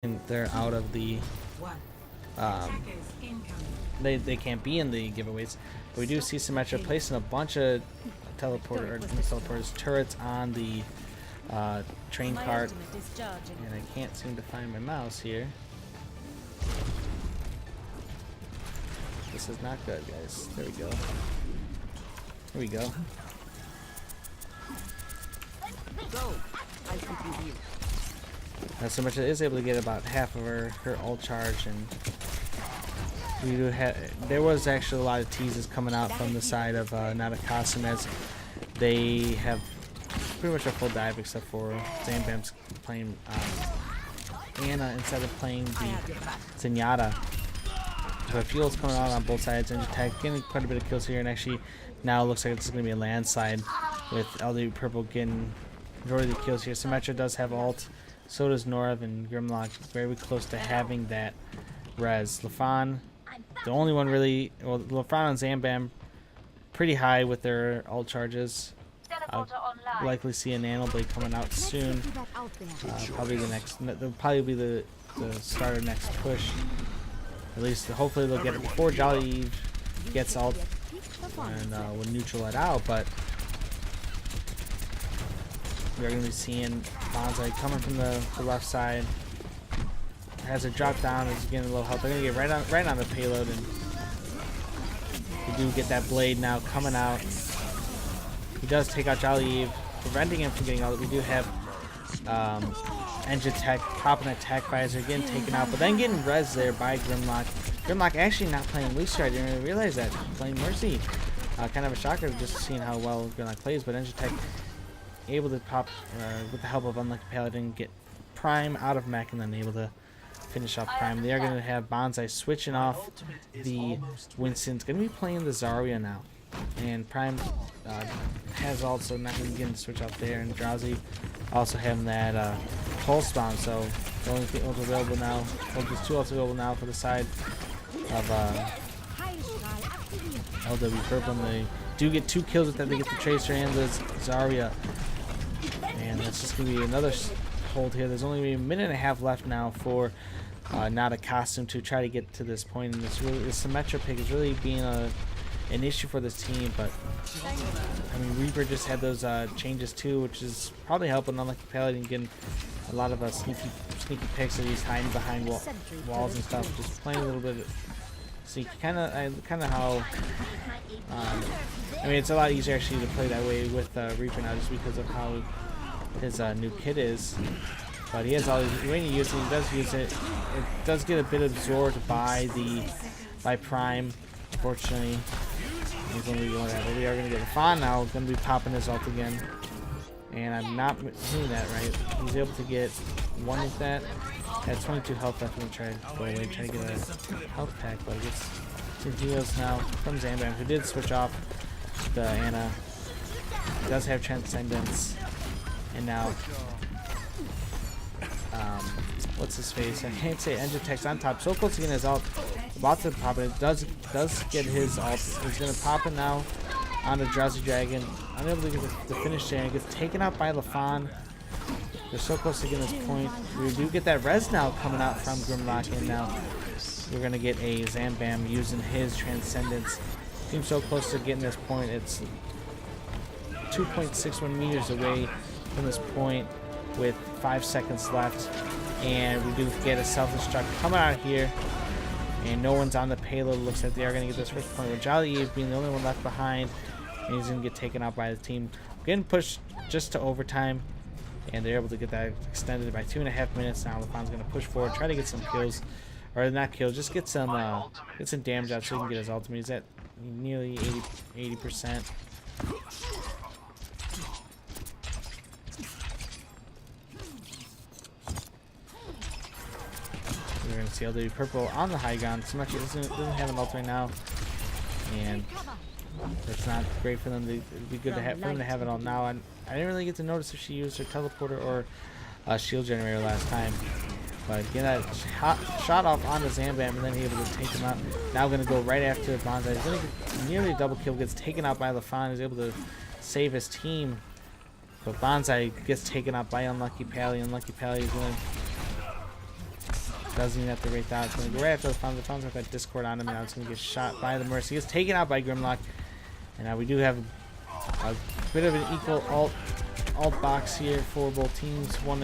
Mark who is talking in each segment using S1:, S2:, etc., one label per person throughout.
S1: and they're out of the they can't be in the giveaways. But we do see Symmetra placing a bunch of teleporters turrets on the train cart, and I can't seem to find my mouse here. This is not good, guys. There we go. Here we go. Symmetra is able to get about half of her ult charge, and we do have. There was actually a lot of teases coming out from the side of Nadakasim, as they have pretty much a full dive except for Zambam's playing Anna instead of playing the Zenyatta. So fuel's coming out on both sides. Enjetek getting quite a bit of kills here, and actually now it looks like it's going to be a landslide with LW Purple getting majority of the kills here. Symmetra does have ult, so does Norv, and Grimlock very close to having that res. Lafon, the only one really, well, Lafon and Zambam pretty high with their ult charges. Likely see a Nano Blade coming out soon. Probably the next, they'll probably be the start of next push. At least, hopefully they'll get it before Jolly Eve gets ult, and we'll neutral it out. But we're going to be seeing Bonsai coming from the left side. Has a drop down, is getting a little help. They're going to get right on the payload, and we do get that blade now coming out. He does take out Jolly Eve, preventing him from getting out. We do have Enjetek popping an attack visor, getting taken out, but then getting res there by Grimlock. Grimlock actually not playing Lucio. I didn't really realize that. Playing Mercy. Kind of a shocker just seeing how well Grimlock plays, but Enjetek able to pop with the help of Unlucky Paladin, get Prime out of mech, and then able to finish off Prime. They are going to have Bonsai switching off the Winston's going to be playing the Zarya now, and Prime has also not going to get to switch out there, and Drowsy also having that pulse bomb. So the only thing ult available now, well, there's two ults available now for the side of LW Purple, and they do get 2 kills with that. They get the Tracer and the Zarya. And that's just going to be another hold here. There's only a minute and a half left now for not a costume to try to get to this point. And this Symmetra pick is really being an issue for this team. But I mean, Reaper just had those changes too, which is probably helping Unlucky Paladin getting a lot of sneaky picks that he's hiding behind walls and stuff, just playing a little bit sneaky. Kind of how. I mean, it's a lot easier actually to play that way with Reaper now, just because of how his new kit is. But he has all these, when he uses it, he does use it. It does get a bit absorbed by Prime. Unfortunately, he's going to be going that. But we are going to get a Fawn now. Going to be popping his ult again, and I'm not doing that right. He's able to get one with that. Had 22 health left. I'm going to try to go away, try to get a health pack, but he gets some heals now from Zambam, who did switch off the Anna. He does have Transcendence. And now, what's his face? I can't say. Enjetek's on top, so close to getting his ult. About to pop it. Does get his ult. He's gonna pop it now on the Drowsy Dragon. Unable to get the finish there. He gets taken out by Lafon. They're so close to getting this point. We do get that res now coming out from Grimlock, and now we're gonna get a Zambam using his Transcendence. Seems so close to getting this point. It's 2.61 meters away from this point with 5 seconds left, and we do get a self-destruct coming out here, and no one's on the payload. Looks like they are going to get this first point with Jolly Eve being the only one left behind, and he's going to get taken out by the team. Getting pushed just to overtime, and they're able to get that extended by 2.5 minutes. Now LaFon's going to push forward, try to get some kills, or not kills, just get some damage out so he can get his ultimate. He's at nearly 80%. We're going to see LW Purple on the high ground. So much doesn't have an ult right now, and it's not great for them. It'd be good for them to have it all now. And I didn't really get to notice if she used her teleporter or a shield generator last time. But get that shot off onto Zambam, and then he's able to take him out. Now going to go right after Bonsai. He's going to get nearly a double kill. Gets taken out by Lafon. He's able to save his team, but Bonsai gets taken out by Unlucky Pally. Unlucky Pally is going to Doesn't even have to rate out. It's going to go right after the Fawn. The Fawn's got that Discord on him, and now it's going to get shot by the Mercy. He gets taken out by Grimlock. And now we do have a bit of an equal alt box here for both teams. One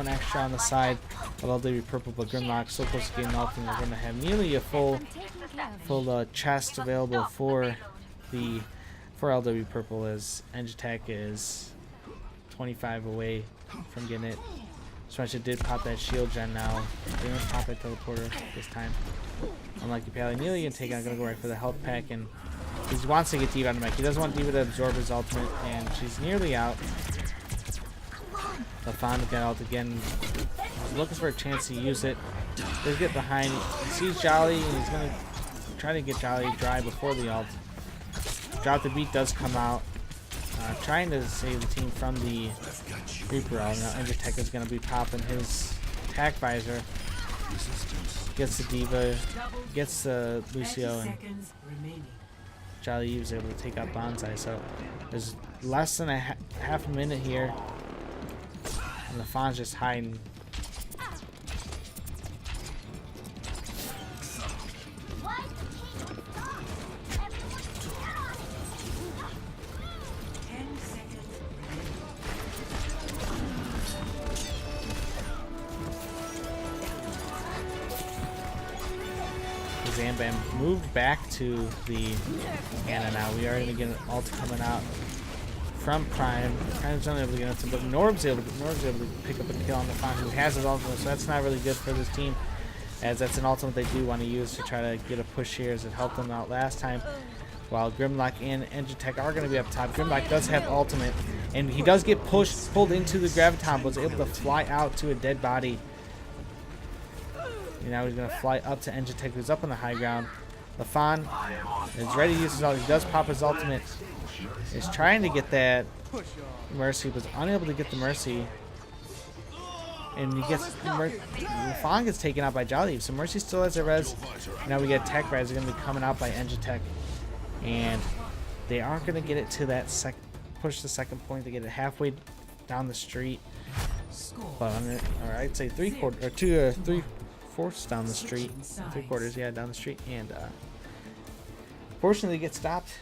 S1: extra on the side of LW Purple, but Grimlock so close to getting ult, and we're going to have nearly a full chest available for LW Purple, as Enjetek is 25 away from getting it. Smasher did pop that shield gen now. Didn't pop that teleporter this time. Unlucky Pally. Nearly gonna take out, gonna go right for the health pack, and he wants to get D.Va on the mech. He doesn't want D.Va to absorb his ultimate, and she's nearly out. LaFond got ult again. He's looking for a chance to use it. Does get behind. He sees Jolly, and he's gonna try to get Jolly dry before the ult. Drop the beat does come out. Trying to save the team from the Reaper ult. Now Enjetek is going to be popping his attack visor. Gets the D.Va, gets the Lucio, and Jolly was able to take out Bonsai. So there's less than a half a minute here, and the Fawn's just hiding. Zambam moved back to the Anna now. We are going to get an ult coming out from Prime. Prime's not able to get into, but Norb's able to pick up a kill on the Fawn, who has his ultimate, so that's not really good for this team, as that's an ultimate they do want to use to try to get a push here, as it helped them out last time. While Grimlock and Enjetek are going to be up top. Grimlock does have ultimate, and he does get pulled into the Graviton, but was able to fly out to a dead body. And now he's going to fly up to Enjetek, who's up on the high ground. LaFond is ready to use his ultimate. He does pop his ultimate. He's trying to get that Mercy, but is unable to get the Mercy. And he gets LaFond gets taken out by Jolly. So Mercy still has a res. Now we get Tech Res going to be coming out by Enjetek. And they aren't going to get it to that push the second point. They get it halfway down the street. But or I'd say 3/4 down the street. 3/4, yeah, down the street. And fortunately, they get stopped.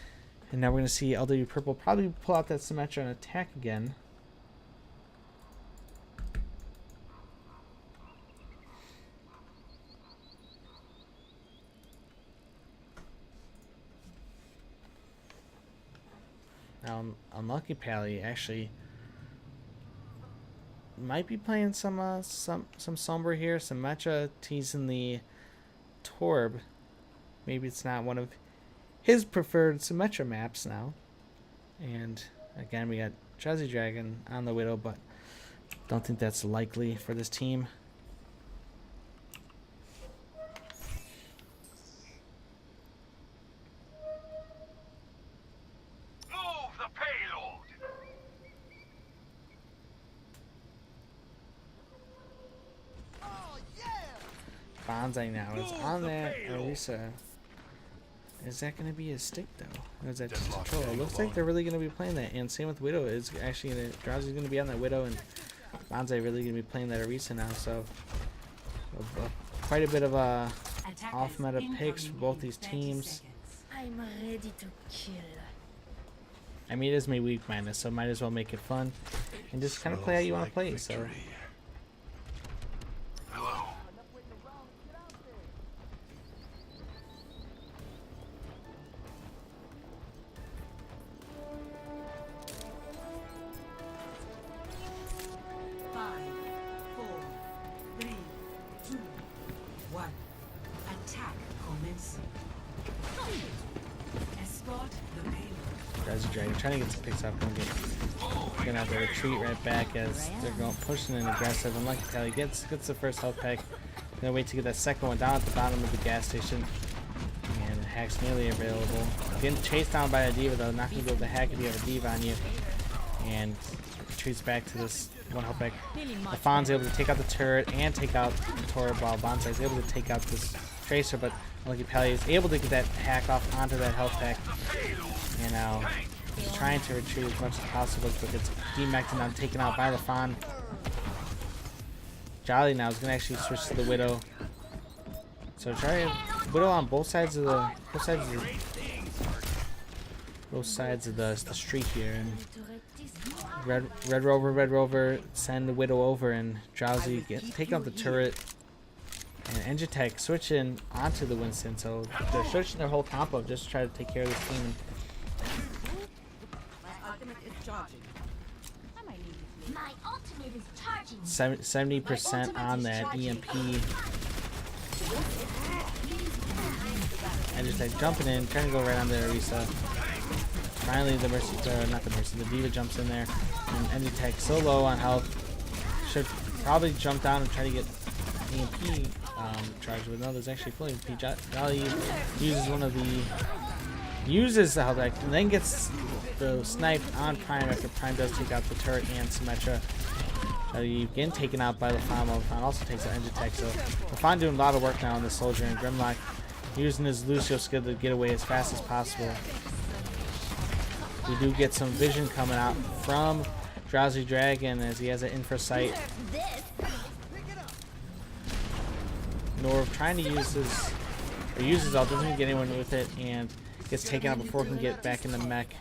S1: And now we're going to see LW Purple probably pull out that Symmetra and attack again. Now, Unlucky Pally actually might be playing some Sombra here. Symmetra teasing the Torb. Maybe it's not one of his preferred Symmetra maps now. And again, we got Jazzy Dragon on the Widow, but don't think that's likely for this team. Bonsai now is on that Orisa. Is that going to be a stick though? Or is that just a troll? It looks like they're really going to be playing that. And same with Widow. Is actually going to Drowsy's going to be on that Widow, and Bonsai really going to be playing that Orisa now. So quite a bit of off meta picks for both these teams.
S2: I'm ready to kill.
S1: I mean, it is Midweek minus, so might as well make it fun and just kind of play how you want to play. So. Trying to get some picks up, gonna have to retreat right back as they're going pushing and aggressive. Unlucky Pally gets the first health pack. Gonna wait to get that second one down at the bottom of the gas station, and hack's nearly available. Getting chased down by a D.Va though, not gonna be able to hack if you have a D.Va on you, and retreats back to this one health pack. LaFond's able to take out the turret and take out the Torb, while Bonsai's able to take out this Tracer, but Unlucky Pally is able to get that hack off onto that health pack, and now he's trying to retreat as much as possible, but gets demeched and now taken out by LaFond. Jolly now is gonna actually switch to the Widow. So try Widow on both sides of the the street here, and Red Rover, send the Widow over, and Drowsy take out the turret, and Enjetek switching onto the Winston. So they're switching their whole combo just to try to take care of this team.
S2: My ultimate is charging.
S1: 70% on that EMP. Enjetek jumping in, trying to go right on the Orisa. Finally, the Mercy, not the Mercy, the D.Va jumps in there, and Enjetek so low on health. Should probably jump down and try to get EMP charge, but no, there's actually full EMP. Jolly uses the health deck, and then gets the snipe on Prime after Prime does take out the turret and Symmetra. Again taken out by LaFon, while LaFon also takes out Enjetek. So LaFon doing a lot of work now on this soldier, and Grimlock using his Lucio skill to get away as fast as possible. We do get some vision coming out from Drowsy Dragon as he has an infra sight. Norv trying to use his ult, doesn't even get anyone with it, and gets taken out before he can get back in the mech.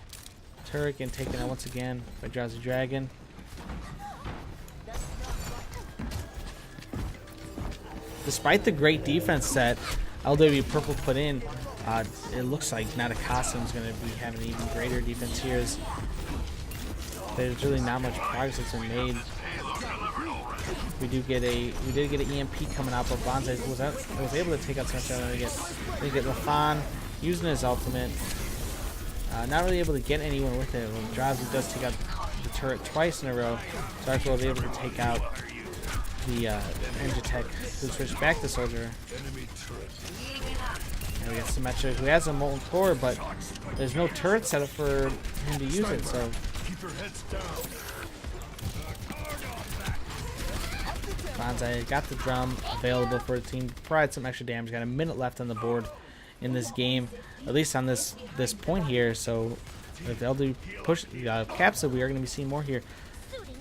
S1: Turret getting taken out once again by Drowsy Dragon. Despite the great defense that LW Purple put in, it looks like Natakasim is going to be having an even greater defense here. As there's really not much progress that's been made. We did get an EMP coming out, but Bonsai was able to take out Symmetra, and they get LaFon using his ultimate. Not really able to get anyone with it. When Drowsy does take out the turret twice in a row, Zarko was able to take out the Enjetek, who switched back to Soldier. And we got Symmetra, who has a Molten Core, but there's no turret set up for him to use it, so Bonsai got the drum available for the team, provide some extra damage. Got a minute left on the board in this game, at least on this point here. So if LD push Capsa, we are going to be seeing more here.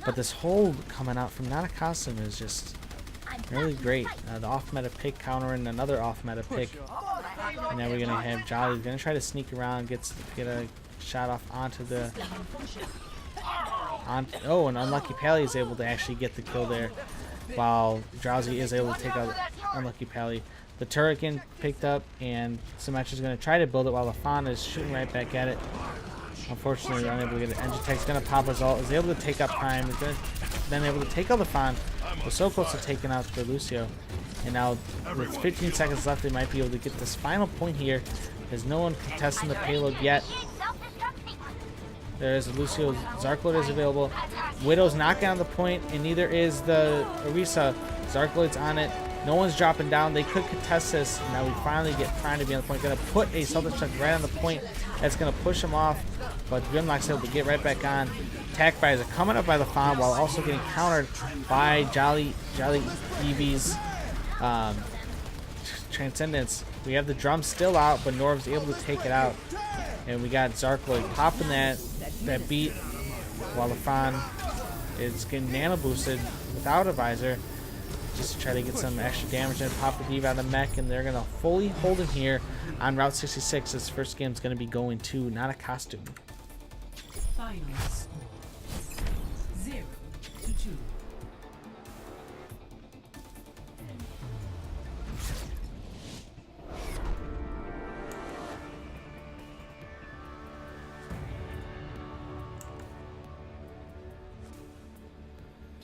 S1: But this hold coming out from Natakasim is just really great. The off-meta pick countering another off-meta pick. And now we're going to have Jolly going to try to sneak around, get a shot off onto the... Oh, and Unlucky Pally is able to actually get the kill there, while Drowsy is able to take out Unlucky Pally. The turret getting picked up, and Symmetra is going to try to build it while LaFon is shooting right back at it. Unfortunately, unable to get it. Enjetek's going to pop his ult, is able to take out Prime, is then able to take out LaFon. We're so close to taking out the Lucio. And now, with 15 seconds left, they might be able to get this final point here. There's no one contesting the payload yet. There's Lucio, Zarkloid is available. Widow's not down the point, and neither is the Orisa. Zarkloid's on it. No one's dropping down. They could contest this. Now we finally get Prime to be on the point. Gonna put a self-destruct right on the point. That's gonna push him off, but Grimlock's able to get right back on. Attack fires are coming up by the Fawn while also getting countered by Jolly Eevee's Transcendence. We have the drum still out, but Norv's able to take it out. And we got Zarkloid popping that beat while the Fawn is getting nano boosted without a visor, just to try to get some extra damage and pop the D.Va out of the mech. And they're going to fully hold him here on Route 66. This first game is going to be going to Not a Costume.
S3: Finals 0-2.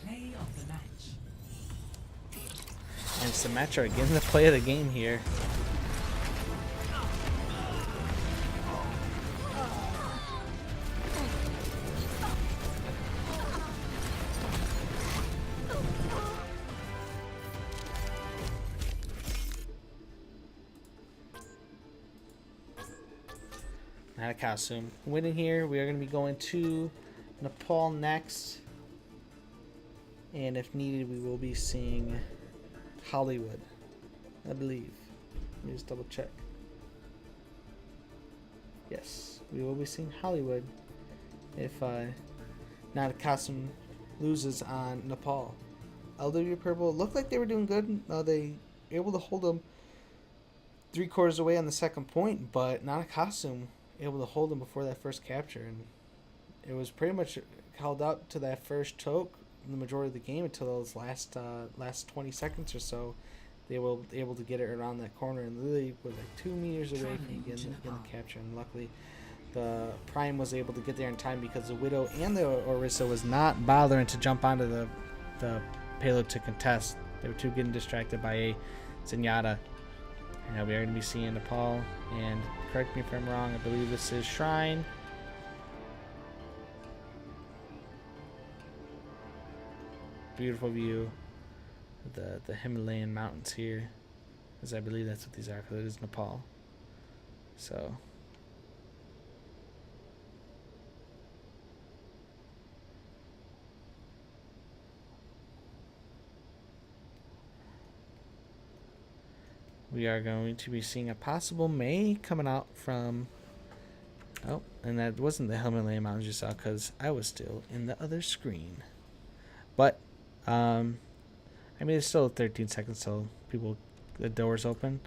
S3: Play of the match.
S1: And Symmetra getting the play of the game here. Not a costume. Winning here, we are going to be going to Nepal next. And if needed, we will be seeing Hollywood, I believe. Let me just double check. Yes, we will be seeing Hollywood if Not a Costume loses on Nepal. LW Purple looked like they were doing good. They were able to hold them 3/4 away on the second point, but not a costume able to hold them before that first capture, and it was pretty much held out to that first choke the majority of the game until those last 20 seconds or so. They were able to get it around that corner, and literally was like 2 meters away from getting the capture, and luckily the Prime was able to get there in time because the Widow and the Orisa was not bothering to jump onto the payload to contest. They were too getting distracted by a Zenyatta. And now we are going to be seeing Nepal, and correct me if I'm wrong, I believe this is Shrine. Beautiful view of the Himalayan mountains here, as I believe that's what these are, because it is Nepal. So we are going to be seeing a possible May coming out from... Oh, and that wasn't the Himalayan mountains you saw, because I was still in the other screen. But I mean, it's still 13 seconds till the doors open.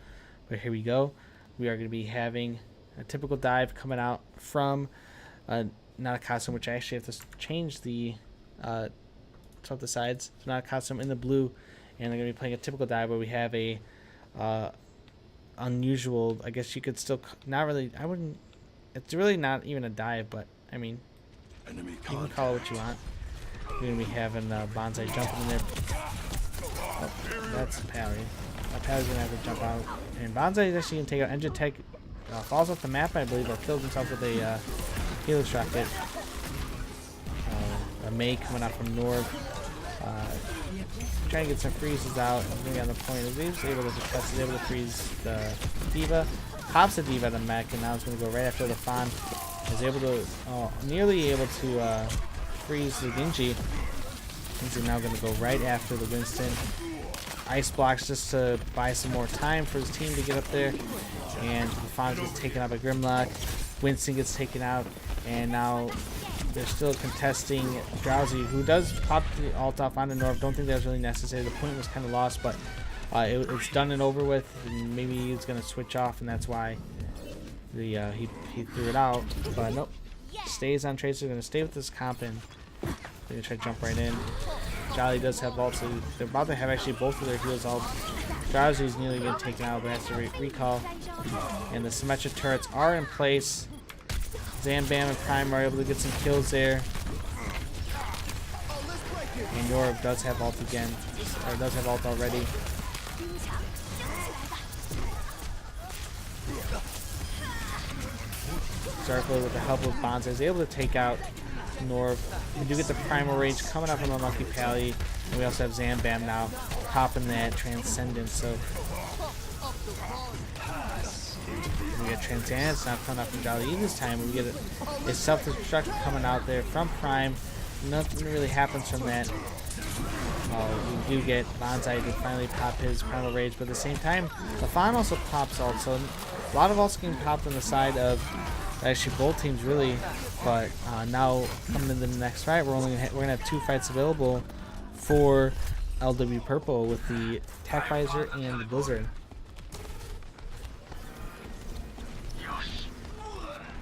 S1: But here we go. We are going to be having a typical dive coming out from not a costume, which I actually have to change the swap the sides. So not a costume in the blue, and they're going to be playing a typical dive where we have a unusual. I guess you could still not really. I wouldn't. It's really not even a dive, but I mean, you can call it what you want. We're going to be having Bonsai jumping in there. Oh, that's Pally. Pally's going to have to jump out. And Bonsai is actually going to take out Enjetek. Falls off the map, I believe, or kills himself with a Helix rocket. A May coming out from North. Trying to get some freezes out. Maybe on the point. He's able to detect, he's able to freeze the Diva. Pops the Diva at the mech, and now it's going to go right after the Fawn. Is able to, nearly able to freeze the Genji. He's now going to go right after the Winston. Ice blocks just to buy some more time for his team to get up there. And the Fawn gets taken out by Grimlock. Winston gets taken out. And now they're still contesting Drowsy, who does pop the ult off onto Norv. Don't think that was really necessary. The point was kind of lost, but it's done and over with. And maybe he's going to switch off, and that's why he threw it out. But nope. Stays on Tracer. Going to stay with this comp, and they're going to try to jump right in. Jolly does have ult, so they're about to have actually both of their heals ult. Drowsy's nearly getting taken out, but has to recall. And the symmetric turrets are in place. Zam Bam and Prime are able to get some kills there. And Yorub does have ult again, or does have ult already. Zarko, with the help of Bonsai, is able to take out Norv. We do get the Primal Rage coming up from Unlucky Pally. And we also have Zam Bam now popping that Transcendence. So we get Transcendence now coming up from Jolly E this time. We get a self-destruct coming out there from Prime. Nothing really happens from that. We do get Bonsai to finally pop his Primal Rage, but at the same time, the Fawn also pops ult. So a lot of ults getting popped on the side of actually both teams really. But now coming into the next fight, we're gonna have 2 fights available for LW Purple with the Tech Visor and the Blizzard.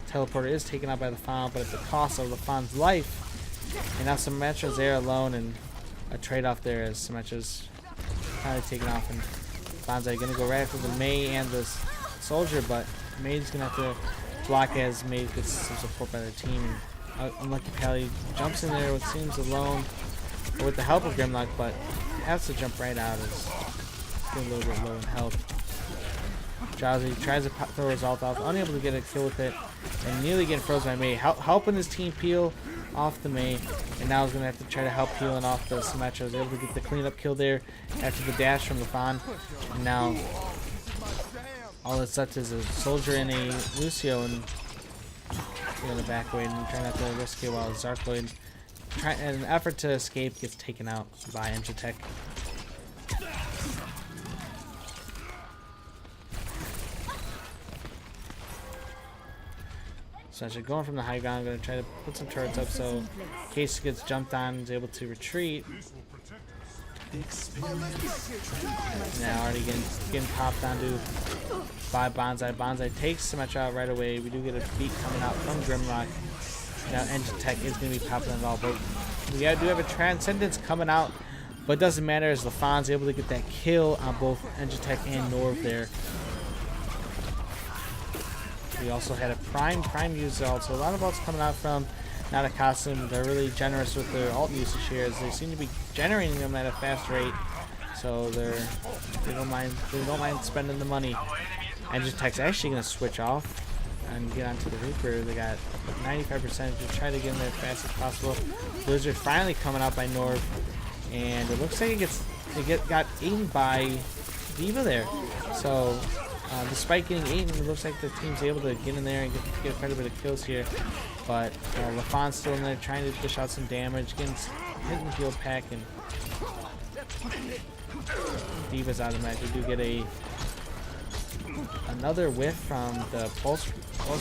S1: Teleporter is taken out by the Fawn, but at the cost of the Fawn's life. And now Symmetra's there alone, and a trade-off there as Symmetra's finally taken off, and Bonsai gonna go right after the May and the Soldier, but May's gonna have to block as May gets some support by their team. And Unlucky Pally jumps in there, it seems alone, or with the help of Grimlock, but has to jump right out as he's a little bit low in health. Drowsy tries to throw his ult off, unable to get a kill with it, and nearly getting frozen by May, helping his team peel off the May, and now he's going to have to try to help peeling off the Symmetra. Was able to get the cleanup kill there after the dash from the Fawn. And now all that's left is a Soldier and a Lucio, and we're going to back away and try not to risk it while Zarkoid, in an effort to escape, gets taken out by Enjetek. So actually going from the high ground, I'm going to try to put some turrets up so in case he gets jumped on, he's able to retreat. Now already getting popped onto by Bonsai. Bonsai takes Symmetra out right away. We do get a beat coming out from Grimlock. Now Enjetek is going to be popping it all, but we do have a Transcendence coming out, but it doesn't matter as LaFon's able to get that kill on both Enjetek and Norv there. We also had a Prime use ult, so a lot of ults coming out from Natakasim. They're really generous with their ult usage here, as they seem to be generating them at a fast rate, so they don't mind spending the money. Enjetek's actually going to switch off and get onto the Reaper. They got 95% to try to get in there as fast as possible. Blizzard finally coming out by Norv, and it looks like it got eaten by D.Va there. So despite getting eaten, it looks like the team's able to get in there and get quite a bit of kills here. But LaFon's still in there trying to dish out some damage, hitting the heal pack, and D.Va's out of the match. We do get another whiff from the pulse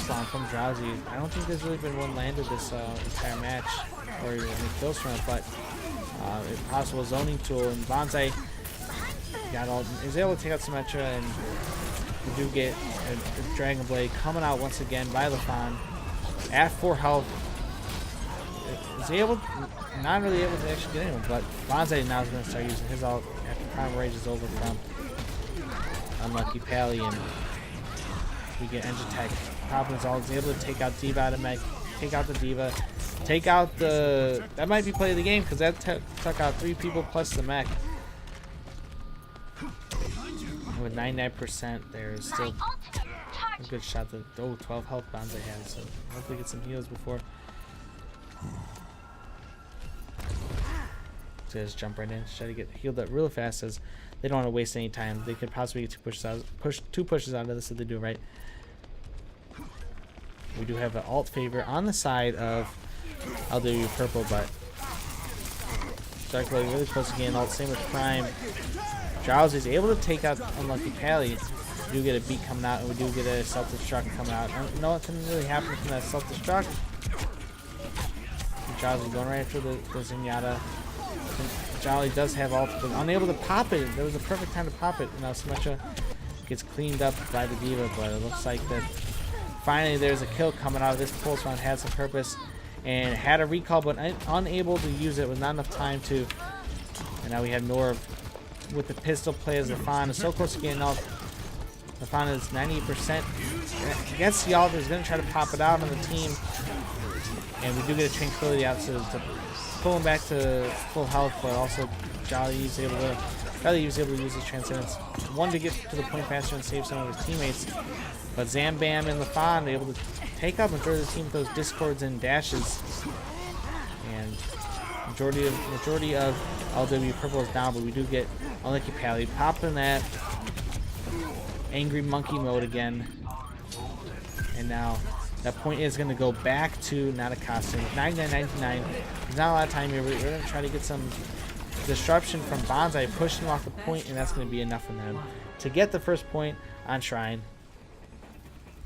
S1: bomb from Drowsy. I don't think there's really been one landed this entire match, or even any kills from it, but a possible zoning tool. And Bonsai is able to take out Symmetra, and we do get a Dragon Blade coming out once again by LaFon at 4 health. Is not really able to actually get anyone, but Bonsai now is going to start using his ult after Prime Rage is over from Unlucky Pally, and we get Enjetek popping his ult. He's able to take out D.Va out of mech, take out the D.Va, take out the... That might be play of the game, because that took out 3 people plus the mech. And with 99%, there's still a good shot. 12 health Bonsai has, so hopefully get some heals before. So just jump right in, try to get healed up real fast, as they don't want to waste any time. They could possibly get 2 pushes out of this if they do right. We do have an ult favor on the side of OWUL Purple, but Dark Blade really close again. Ult, same with Prime. Drowsy's able to take out Unlucky Pally. We do get a beat coming out, and we do get a self-destruct coming out. Nothing really happened from that self-destruct. Drowsy going right after the Zenyatta. Jolly does have ult, but unable to pop it. There was a perfect time to pop it. Now Symmetra gets cleaned up by the D.Va, but it looks like that finally there's a kill coming out of this. Pulse round had some purpose and had a recall, but unable to use it with not enough time to. And now we have Norv with the pistol play as LaFon is so close to getting ult. LaFon is 90%. Against the ult, is going to try to pop it out on the team. And we do get a Tranquility out to pull him back to full health, but also Jolly was able to use his Transcendence. One, to get to the point faster and save some of his teammates. But Zambam and LaFon are able to take out majority of the team with those discords and dashes. And majority of OWUL Purple is down, but we do get Unlucky Pally popping that angry monkey mode again. And now that point is going to go back to Natakasim. 99.99. There's not a lot of time here. We're going to try to get some disruption from Bonsai, pushing off the point, and that's going to be enough for them to get the first point on Shrine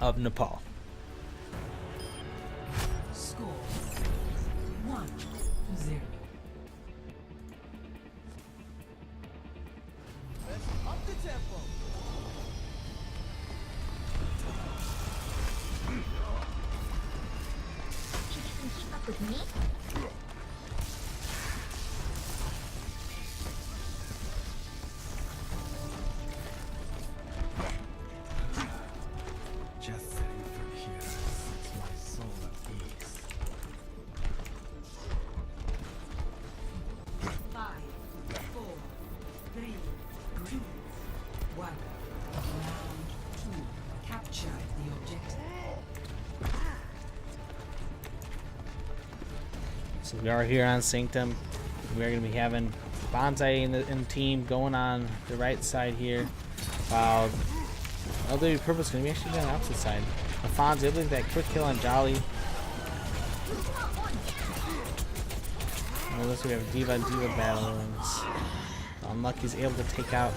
S1: of Nepal.
S3: Score 1-0.
S4: Up the tempo.
S2: Keep up with me?
S4: Just sitting from here sets my soul at ease.
S3: 5, 4, 3, 2, 1. Round 2. Capture the objective.
S1: So we are here on Sanctum. We are going to be having Bonsai in the team going on the right side here, while OWUL Purple is going to be actually on the opposite side. LaFon's able to get that quick kill on Jolly. And looks like we have D.Va battle, and Unlucky's able to take out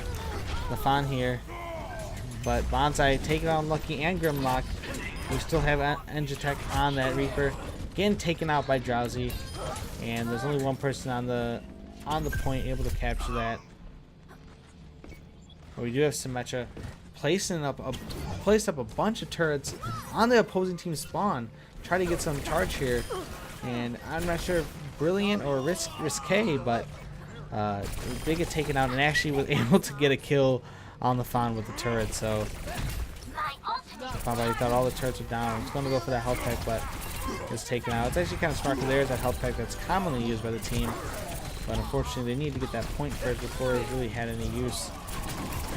S1: LaFon here. But Bonsai taking out Unlucky and Grimlock. We still have Enjetek on that Reaper, getting taken out by Drowsy. And there's only one person on the on the point, able to capture that. But we do have Symmetra placed up a bunch of turrets on the opposing team's spawn. Try to get some charge here, and I'm not sure if brilliant or risque, but they get taken out and actually was able to get a kill on the Fawn with the turret. So Fawn thought all the turrets were down. It's going to go for that health pack, but it's taken out. It's actually kind of smart because there's that health pack that's commonly used by the team, but unfortunately they need to get that point first before it really had any use.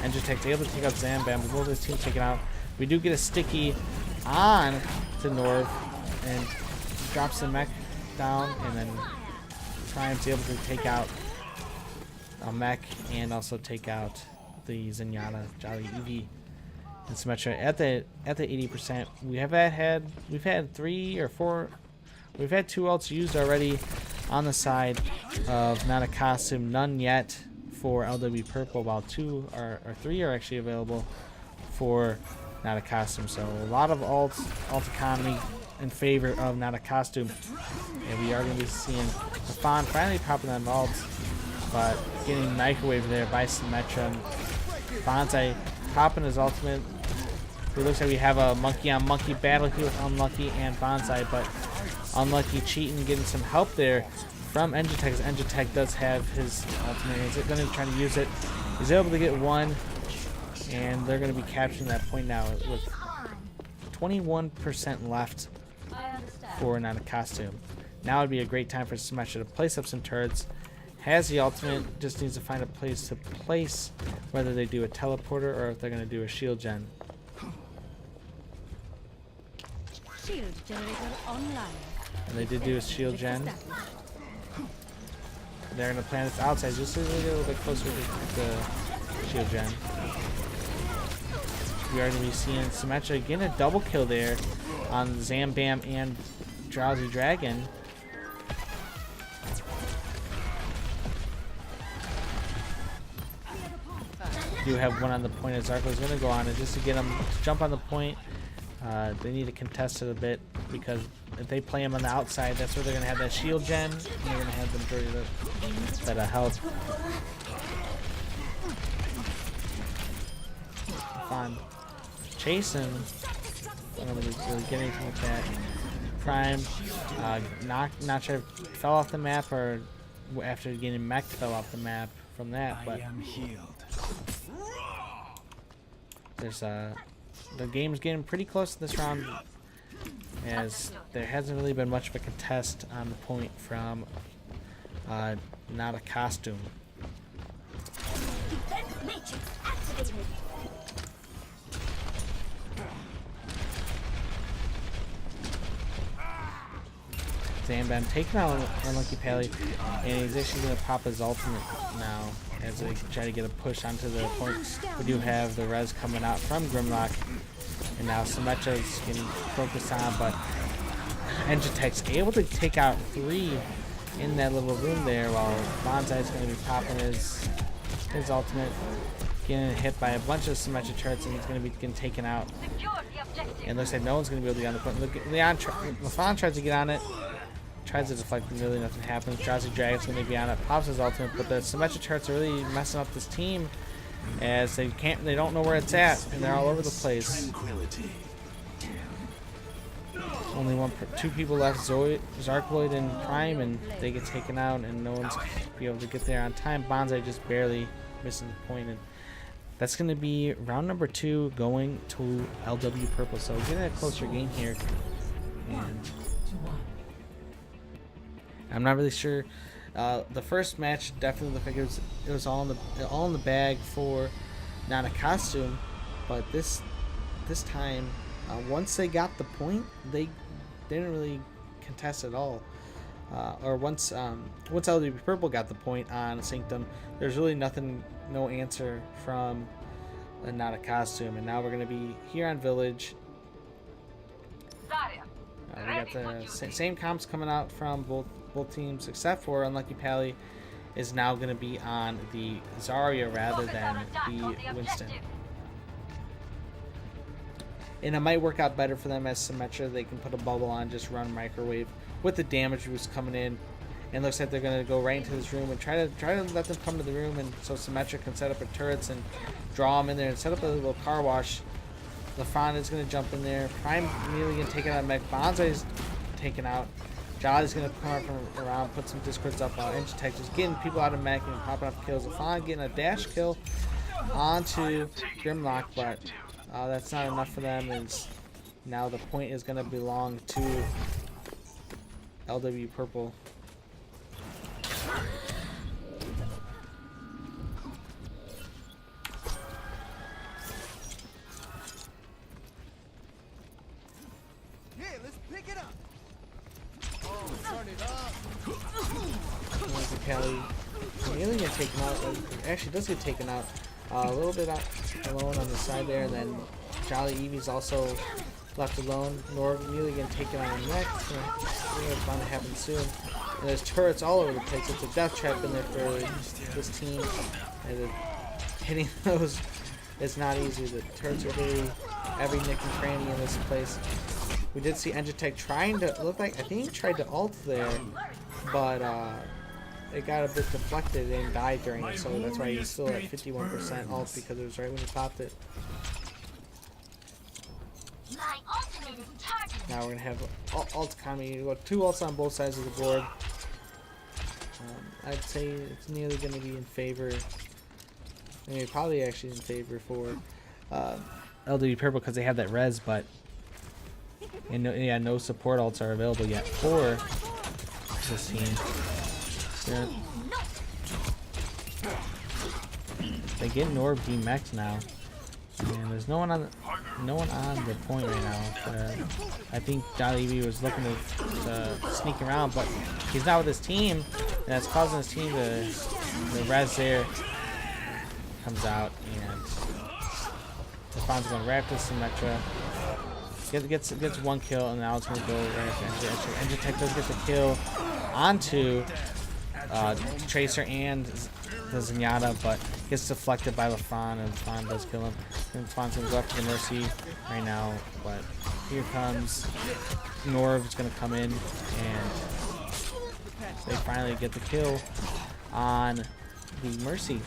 S1: Enjetek's able to take out Zambam, but both of his teams taken out. We do get a sticky on to Norv and drops the mech down, and then Prime's able to take out a mech and also take out the Zenyatta, Jolly Eevee, and Symmetra at the 80%. We've had 3 or 4. We've had 2 ults used already on the side of Not a Costume. None yet for LW Purple, while 2 or 3 are actually available for Not a Costume. So a lot of alt economy in favor of Not a Costume, and we are going to be seeing the Fawn finally popping on ults, but getting microwaved there by Symmetra. Bonsai popping his ultimate. It looks like we have a monkey on monkey battle here with Unlucky and Bonsai, but Unlucky cheating, getting some help there from Enjetek. Enjetek does have his ultimate. He's going to try to use it. He's able to get one, and they're going to be capturing that point now with 21% left for Not a Costume. Now would be a great time for Symmetra to place up some turrets. Has the ultimate, just needs to find a place to place, whether they do a teleporter or if they're going to do a shield gen.
S5: Shield generator online.
S1: And they did do a shield gen. They're going to plant it outside just a little bit closer to the shield gen. We are going to be seeing Symmetra getting a double kill there on Zambam and Drowsy Dragon. Do have one on the point as Zarko is going to go on, and just to get him to jump on the point, they need to contest it a bit, because if they play him on the outside, that's where they're going to have that shield gen, and they're going to have the majority of that health. Fun. Chasing. I don't really get anything with that. Prime, not sure if fell off the map or after getting mech fell off the map from that, but there's the game's getting pretty close to this round, as there hasn't really been much of a contest on the point from Not a Costume. Zambam taking out Unlucky Pally, and he's actually going to pop his ultimate now as they try to get a push onto the point. We do have the res coming out from Grimlock, and now Symmetra is getting focused on, but Enjetek's able to take out 3 in that little room there, while Bonsai is going to be popping his ultimate, getting hit by a bunch of Symmetra turrets, and he's going to be getting taken out. And looks like no one's going to be able to get on the point. Look, Lafon tries to get on it. Tries to deflect, and really nothing happens. Drowsy Dragon's going to be on it, pops his ultimate, but the Symmetra turrets are really messing up this team, as they don't know where it's at, and they're all over the place. Only 2 people left, Zarkloid and Prime, and they get taken out, and no one's be able to get there on time. Bonsai just barely missing the point, and that's going to be round number 2 going to LW Purple. So getting a closer game here, and I'm not really sure. The first match definitely looked like it was all in the bag for Not a Costume, but this time, once they got the point, they didn't really contest at all. Or once LW Purple got the point on Sanctum, there's really no answer from Not a Costume, and now we're gonna be here on Village. We got the same comps coming out from both teams, except for Unlucky Pally is now going to be on the Zarya rather than the Winston. And it might work out better for them as Symmetra. They can put a bubble on, just run microwave with the damage boost coming in, And looks like they're gonna go right into this room and try to let them come to the room, and so Symmetra can set up her turrets and draw them in there and set up a little car wash. LaFon is gonna jump in there. Prime immediately gonna take it out. Mech Bonsai's taken out. Jolly's gonna come up from around, put some discords up. Enjetek just getting people out of mech and popping up kills. LaFon getting a dash kill onto Grimlock, but that's not enough for them. Is now the point is gonna belong to LW Purple. Kelly nearly get taken out. Actually, does get taken out a little bit out alone on the side there, and then Jolly Eevee's also left alone. Norv really getting taken out next. It's bound to happen soon. And there's turrets all over the place. It's a death trap in there for this team, and hitting those is not easy. The turrets are really every nick and cranny in this place. We did see Enjetek trying to look like I think he tried to ult there, but it got a bit deflected and died during it, so that's why he's still at 51% ult, because it was right when he popped it. Now we're gonna have ult economy. You got 2 ults on both sides of the board. I'd say it's nearly gonna be in favor. I mean, probably actually in favor for LW Purple because they have that res, but no support ults are available yet for this team. Yeah. They get Norv demexed now, and there's no one on the point right now. I think Eevee was looking to sneak around, but he's not with his team, and that's causing his team to the res there comes out, and LaFon's going to wrap this Symmetra. Gets 1 kill, and now it's going to go right after Enjetek does get the kill onto Tracer and the Zenyatta, but gets deflected by LaFon, and LaFon does kill him. And LaFon's going to go after the Mercy right now, but here comes Norv's going to come in, and they finally get the kill on the Mercy.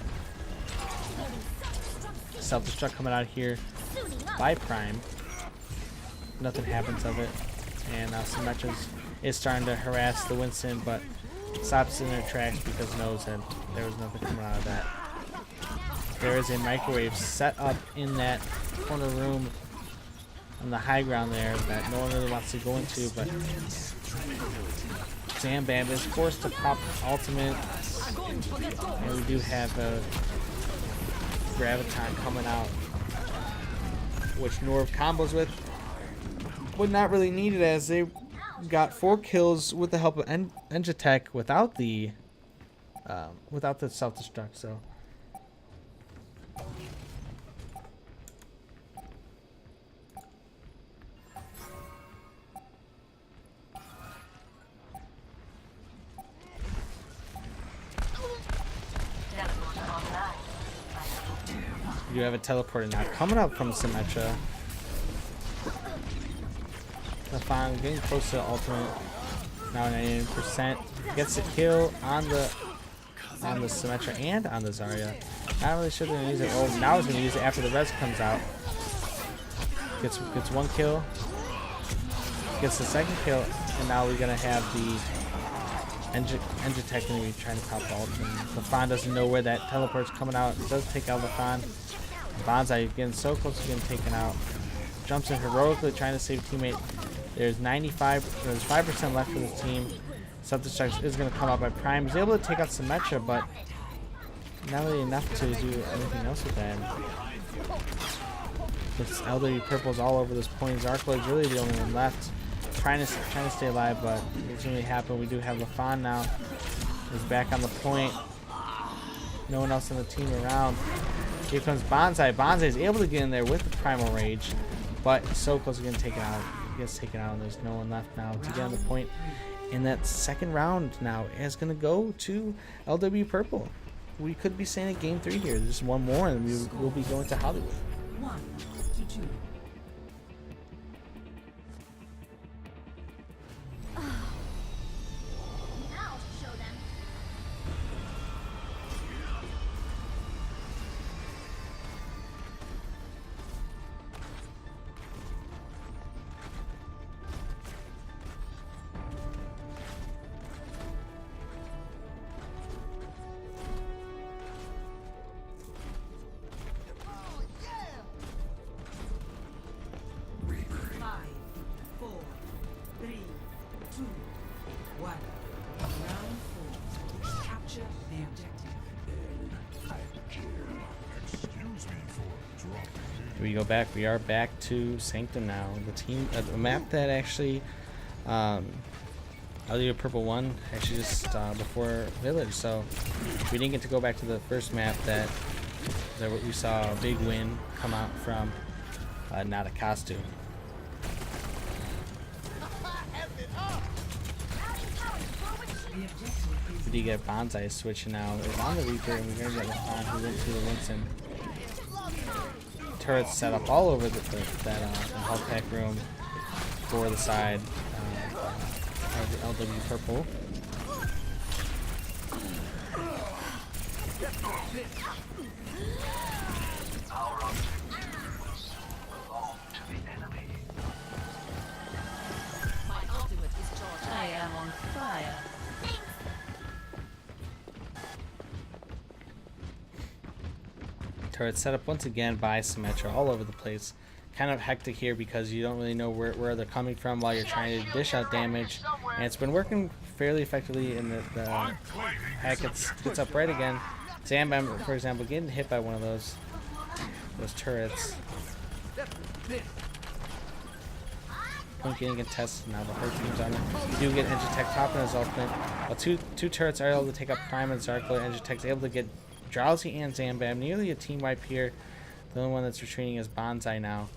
S1: Self-destruct coming out here by Prime. Nothing happens of it, and now Symmetra is starting to harass the Winston, but stops in their tracks because knows that there was nothing coming out of that. There is a microwave set up in that corner room on the high ground there that no one really wants to go into, but Zambam is forced to pop ultimate, and we do have a Graviton coming out, which Norv combos with, but not really needed as they got 4 kills with the help of Enjetek without the self-destruct. So you have a teleporter now coming up from Symmetra. LaFon getting close to the ultimate. Now 98%. Gets the kill on the Symmetra and on the Zarya. Not really sure they're gonna use it. Oh, now he's gonna use it after the res comes out. Gets 1 kill. Gets the 2nd kill, and now we're gonna have the Enjetek gonna be trying to pop ult. And LaFon doesn't know where that teleport's coming out. It does take out LaFon. Bonsai getting so close to getting taken out. Jumps in heroically trying to save a teammate. There's 5% left for this team. Self-destruct is going to come out by Prime. He's able to take out Symmetra, but not really enough to do anything else with that. It's LW Purple's all over this point. Zarkloid's really the only one left. Trying to stay alive, but it doesn't really happen. We do have LaFon now. He's back on the point. No one else on the team around. Here comes Bonsai. Bonsai is able to get in there with the Primal Rage, but so close to getting taken out. He gets taken out, and there's no one left now to get on the point. And that 2nd round now is going to go to LW Purple. We could be saying a game 3 here. There's just one more, and we will be going to Hollywood.
S3: 1-2.
S2: Now to show
S1: we go back. We are back to Sanctum now. The team, a map that actually, LU Purple won actually just before Village. So we didn't get to go back to the first map that we saw a big win come out from. Not a costume. We do get Bonsai switching now. It's on the Reaper, and we're gonna get LaFon who went to the Winston. Turrets set up all over that health pack room for the side of the LW Purple.
S5: I am on fire.
S1: Turret set up once again by Symmetra all over the place. Kind of hectic here because you don't really know where they're coming from while you're trying to dish out damage. And it's been working fairly effectively, and the hack gets up right again. Zambam, for example, getting hit by one of those turrets. Point getting contested now. The whole team's on it. You do get Enjetek popping his ultimate. While two turrets are able to take up Prime and Zarkler, Enjetek's able to get Drowsy and Zambam. Nearly a team wipe here. The only one that's retreating is Bonsai now.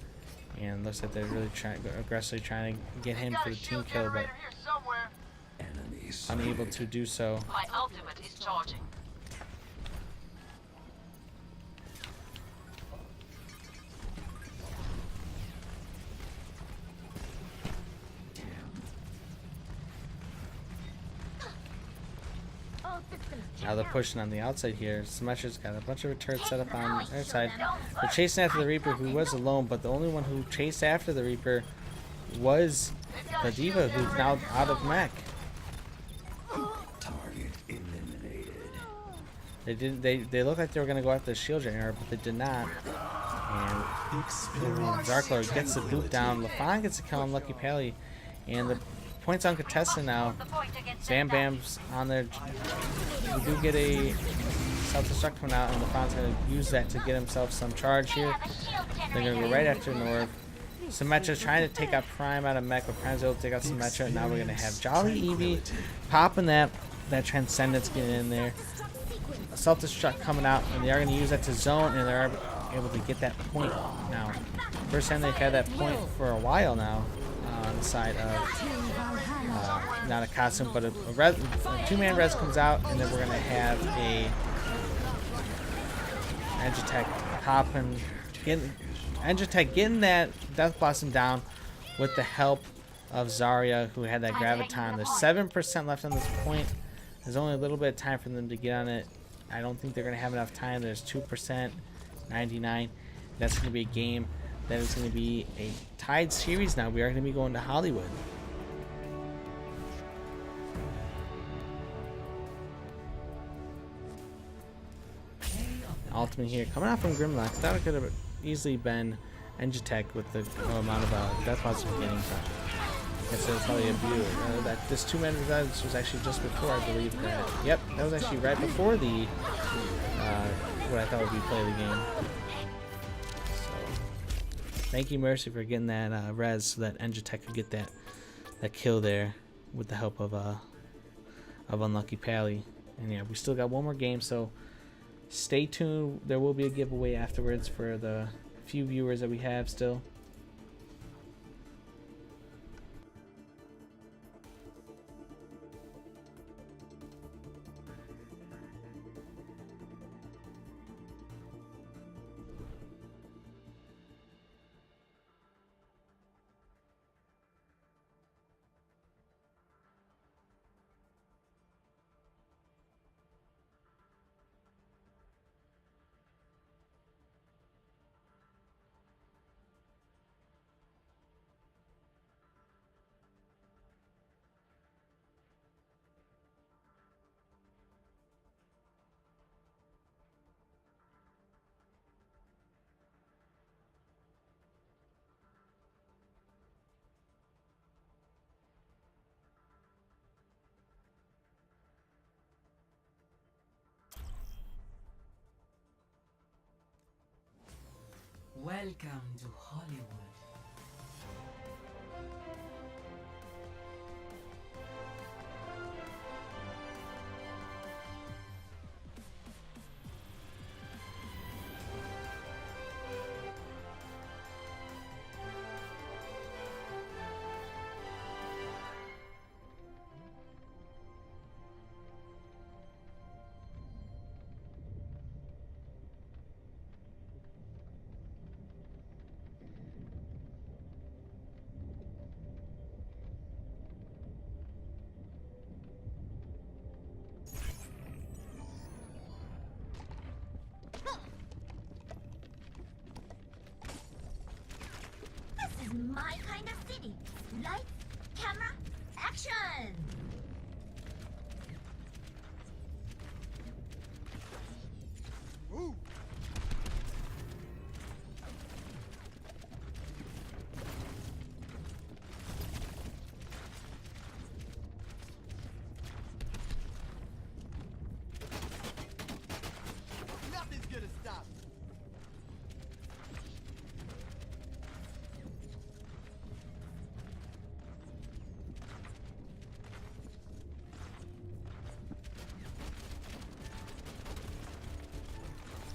S1: And looks like they're really aggressively trying to get him for the team kill, but unable to do so.
S6: My ultimate is charging.
S1: Now they're pushing on the outside here. Symmetra's got a bunch of turrets set up on their side. They're chasing after the Reaper, who was alone, but the only one who chased after the Reaper was the D.Va, who's now out of mech.
S4: Target eliminated.
S1: They didn't. They looked like they were gonna go after the shield generator, but they did not. And Zarkler gets the boot down. LaFon gets the kill on Lucky Pally, and the points uncontested now. Zambam's on there. We do get a self-destruct coming out, and LaFon's going to use that to get himself some charge here. They're going to go right after Norv. Symmetra's trying to take out Prime out of mech, but Prime's able to take out Symmetra. And now we're going to have Jolly Eevee popping that Transcendence getting in there. A self-destruct coming out, and they are going to use that to zone, and they're able to get that point now. First time they've had that point for a while now. On the side of not a costume, but a two-man res comes out, and then we're gonna have a Enjetek popping, Enjetek getting that Death Blossom down with the help of Zarya, who had that Graviton. There's 7% left on this point. There's only a little bit of time for them to get on it. I don't think they're gonna have enough time. There's 2%, 99. That's gonna be a game. That is going to be a tied series now. We are going to be going to Hollywood. Ultimate here. Coming out from Grimlock. Thought it could have easily been Enjetek with the amount of Death Blossom getting. I guess it was probably a view. That this two-man revives was actually just before, I believe. That. Yep, that was actually right before the what I thought would be play of the game. Thank you, Mercy, for getting that res so that Enjetek could get that kill there with the help of Unlucky Pally. And yeah, we still got one more game, so stay tuned. There will be a giveaway afterwards for the few viewers that we have still.
S3: Welcome to Hollywood.
S2: This is my kind of city. Lights, camera, action!
S6: Nothing's gonna stop me.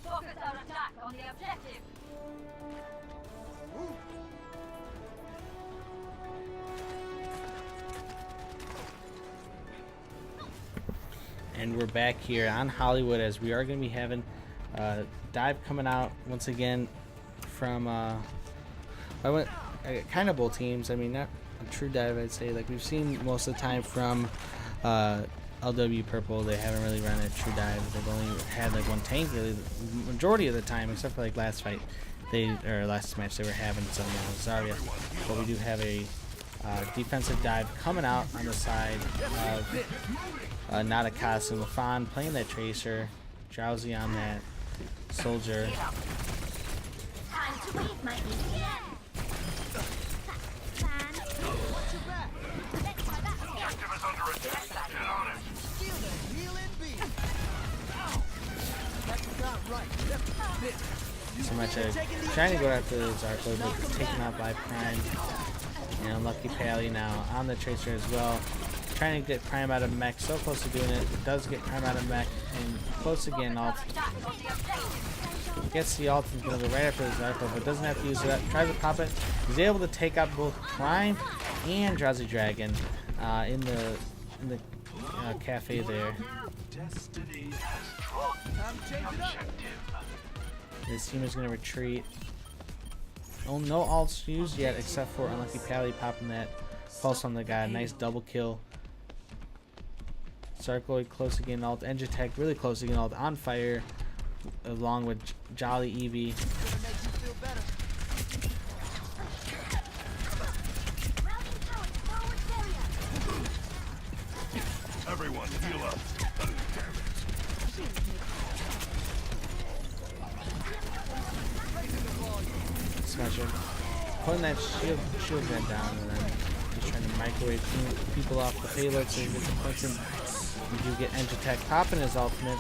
S5: Focus our attack on the objective.
S1: And we're back here on Hollywood as we are going to be having dive coming out once again from kind of both teams. I mean, not a true dive, I'd say. Like we've seen most of the time from LW Purple, they haven't really run a true dive. They've only had like one tank really the majority of the time, except for like last fight, last match they were having some Zarya. But we do have a defensive dive coming out on the side of Nadakasu and Lafon playing that Tracer, Drowsy on that Soldier.
S2: Time to wave my ATM! Plan. Watch your back! Let's try that again.
S6: Feel the healing beat. That's not right. That's it.
S1: So much trying to go after the Zarko, but it's taken out by Prime. And Unlucky Pally now on the Tracer as well. Trying to get Prime out of mech, so close to doing it. It does get Prime out of mech, and close to getting ult. Gets the ult and going to go right after the Zarko, but doesn't have to use it. Tries to pop it. He's able to take out both Prime and Drowsy Dragon in the cafe there. His team is going to retreat. Oh, no ults used yet except for Unlucky Pally popping that pulse on the guy. Nice double kill. Sarkoid close to getting ult. Enjetek really close to getting ult on fire along with Jolly Eevee.
S7: Everyone, heal up.
S1: Smasher putting that shield gun down and then just trying to microwave people off the payload so he gets the points in. We do get Enjetek popping his ultimate.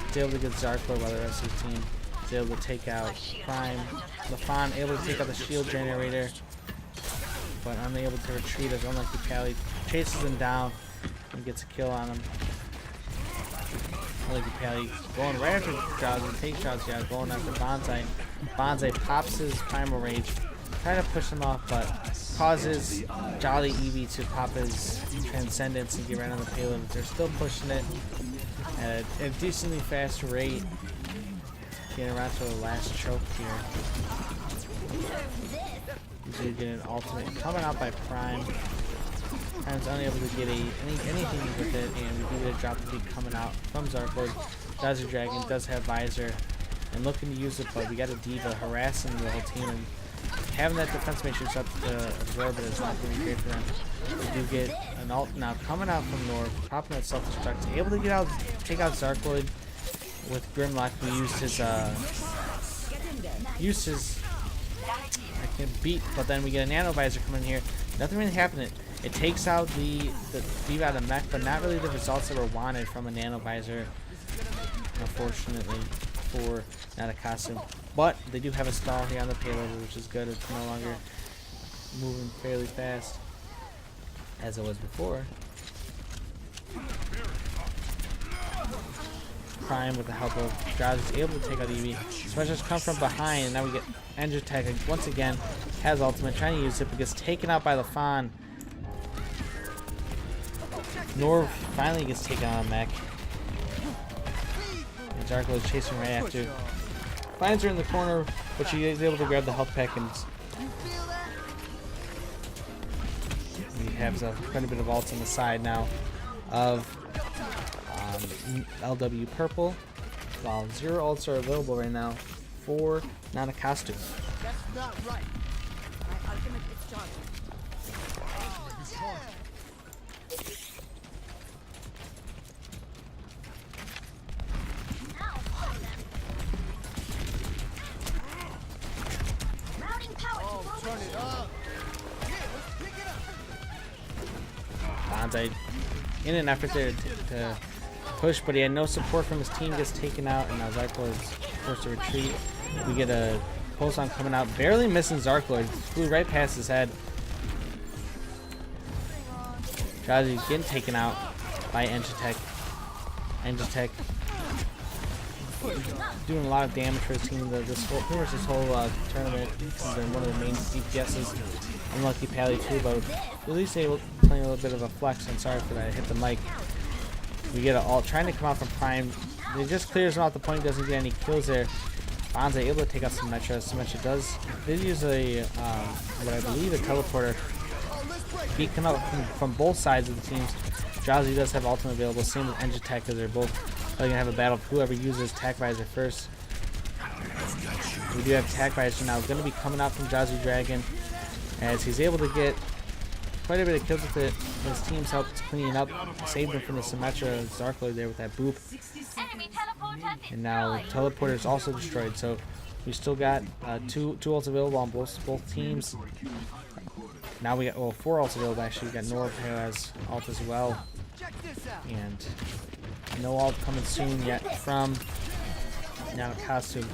S1: He's able to get Zarko by the rest of the team. He's able to take out Prime. Lafon able to take out the shield generator, but unable to retreat as Unlucky Pally chases him down and gets a kill on him. Unlucky Pally going right after Drowsy, takes Drowsy out, going after Bonsai. Bonsai pops his Primal Rage, trying to push him off, but causes Jolly Eevee to pop his Transcendence and get right on the payload. They're still pushing it at a decently fast rate. Getting around to the last choke here. He's getting an ultimate coming out by Prime. Prime's unable to get anything with it, and we do get a drop to be coming out from Zarko. Drowsy Dragon does have Visor and looking to use it, but we got a Diva harassing the whole team, and having that defense matrix up to absorb it is not going to be great for them. We do get an ult now coming out from North, popping that self-destruct, able to take out Zarkoid with Grimlock. We used his I can't beat, but then we get a Nano Visor coming in here. Nothing really happening. It takes out the Diva out of mech, but not really the results that were wanted from a Nano Visor, unfortunately, for Nadakasu. but they do have a stall here on the payload, which is good. It's no longer moving fairly fast as it was before. Prime, with the help of Drowsy, is able to take out Eevee. Smashers come from behind, and now we get Enjetek once again has ultimate, trying to use it, but gets taken out by the Fawn. Norv finally gets taken out on mech. And Zarko is chasing right after. Finds her in the corner, but she is able to grab the health pack, and he has quite a bit of ults on the side now of LW Purple, while 0 ults are available right now for Not a Costume.
S6: That's not right.
S2: My ultimate is charged. Now follow them. Routing power
S6: Oh,
S2: to
S6: turn it up. Yeah, let's pick it up.
S1: Bonsai in an effort there to push, but he had no support from his team, gets taken out, and now Zarko is forced to retreat. We get a pulse on coming out, barely missing Zarko, flew right past his head. Drowsy getting taken out by Enjetek. Enjetek doing a lot of damage for his team this whole tournament. He's been one of the main DPSs. Unlucky Pally too, but at least able playing a little bit of a flex. I'm sorry for that, I hit the mic. We get an ult trying to come out from Prime. He just clears him out the point, doesn't get any kills there. Bonsai able to take out Symmetra. Symmetra did use a what I believe a teleporter. He come out from both sides of the teams. Drowsy does have ultimate available, same with Enjetek, because they're both going to have a battle of whoever uses Tac Visor first. We do have Tac Visor now going to be coming out from Drowsy Dragon, as he's able to get quite a bit of kills with it. His team's helped clean up, saved him from the Symmetra Zarko there with that boop.
S5: Enemy teleporter
S1: And now teleporter is also destroyed, so we still got two ults available on both teams. Now we got 4 ults available actually. We got Norv who has ult as well,
S6: Check this out.
S1: and no ult coming soon yet from now Costume.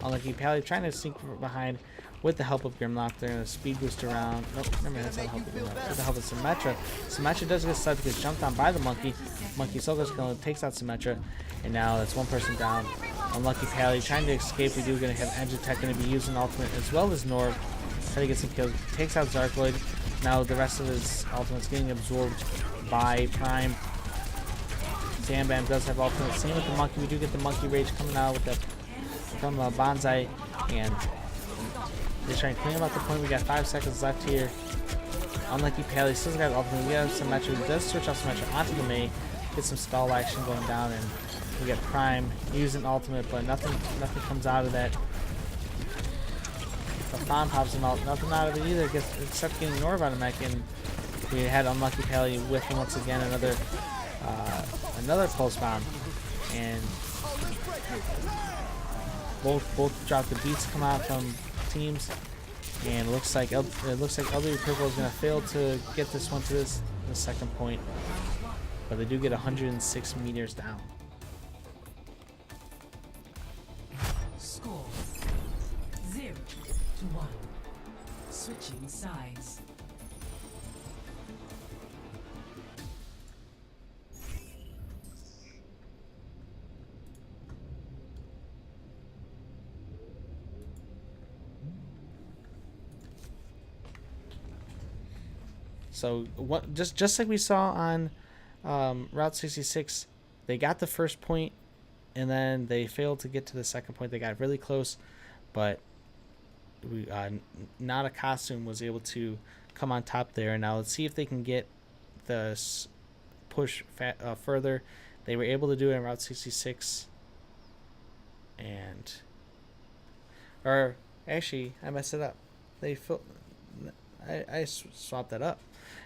S1: Unlucky Pally trying to sneak behind with the help of Grimlock. They're going to speed boost around. Nope, never mind, that's not the help of Grimlock. With the help of Symmetra. Symmetra does get started to get jumped on by the monkey. Monkey Soul Skill takes out Symmetra, and now that's one person down. Unlucky Pally trying to escape. We do going to have Enjetek going to be using ultimate as well as Norv. Try to get some kills. Takes out Zarkoid. Now the rest of his ultimate's getting absorbed by Prime. Zambam does have ultimate. Same with the monkey. We do get the monkey rage coming out with that from Bonsai, and they're trying to clean him out the point. We got 5 seconds left here. Unlucky Pally still got ultimate. We have Symmetra. He does switch off Symmetra onto the Mei. Get some stall action going down, and we get Prime using ultimate, but nothing comes out of that. The Fawn pops him out. Nothing out of it either, except getting Norv out of mech, and we had Unlucky Pally with him once again. Another pulse bomb, and both drop the beats come out from teams, and it looks like LW Purple is going to fail to get this one to the second point, but they do get 106 meters down.
S3: Score 0-1. Switching sides.
S1: So what? Just like we saw on Route 66, they got the first point, and then they failed to get to the second point. They got really close, but Not a Costume was able to come on top there. And now let's see if they can get the push further. They were able to do it in Route 66, or actually I messed it up. I swapped that up.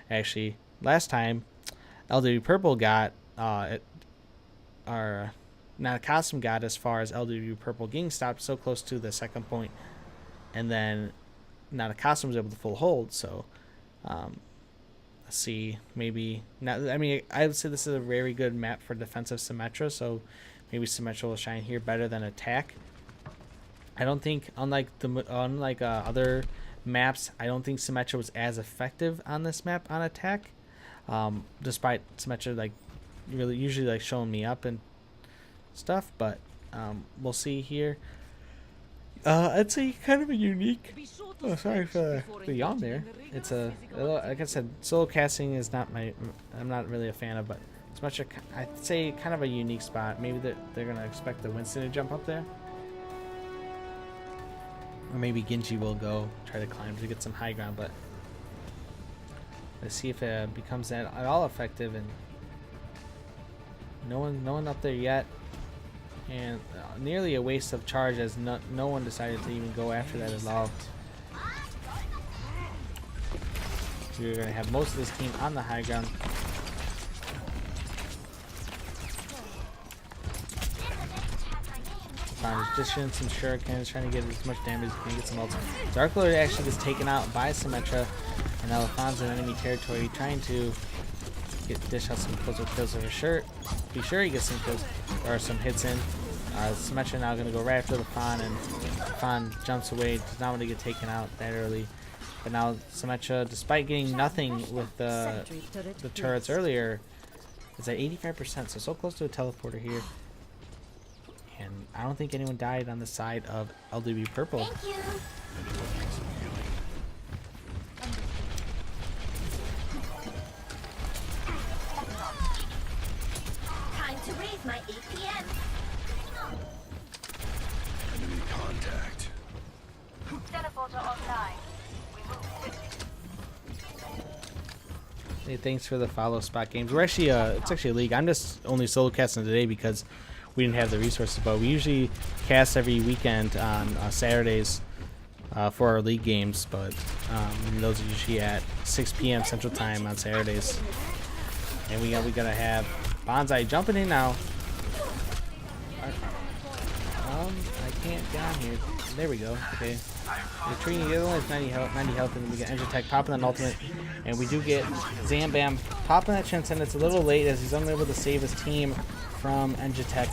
S1: Actually, last time LW Purple got Not a Costume got as far as LW Purple getting stopped so close to the second point, and then Not a Costume was able to full hold. So let's see, maybe not. I mean, I would say this is a very good map for defensive Symmetra, so maybe Symmetra will shine here better than attack. I don't think, unlike other maps, I don't think Symmetra was as effective on this map on attack. Despite Symmetra like usually like showing me up and stuff, but we'll see here. I'd say kind of a unique. Oh, sorry for the yawn there. It's like I said, solo casting is not I'm not really a fan of, but it's much I'd say kind of a unique spot. Maybe they're gonna expect the Winston to jump up there, or maybe Genji will go try to climb to get some high ground. But let's see if it becomes at all effective. And no one up there yet. And nearly a waste of charge, as no one decided to even go after that at all. So you're going to have most of this team on the high ground. Just shooting some shurikens, trying to get as much damage as he can, get some ults. Dark Lord actually gets taken out by Symmetra, and now Lafon's in enemy territory, trying to dish out some kills over shirt. Be sure he gets some kills or some hits in. Symmetra now going to go right after Lafon, and Lafon jumps away, does not want to get taken out that early. But now Symmetra, despite getting nothing with the turrets earlier, is at 85%, so close to a teleporter here. And I don't think anyone died on the side of LDB Purple.
S2: Thank you. Time to raise my APM.
S7: Enemy contact.
S5: Teleporter online. We move quickly.
S1: Hey, thanks for the follow, Spot Games. We're actually it's actually a league. I'm just only solo casting today because we didn't have the resources, but we usually cast every weekend on Saturdays for our league games, but those are usually at 6 p.m. Central Time on Saturdays. And we gotta have Bonsai jumping in now. I can't get on here. There we go. Okay. Retreating. The other one is 90 health, and then we get Enjetek popping an ultimate, and we do get Zambam popping that Transcend. It's a little late as he's unable to save his team from Enjetek,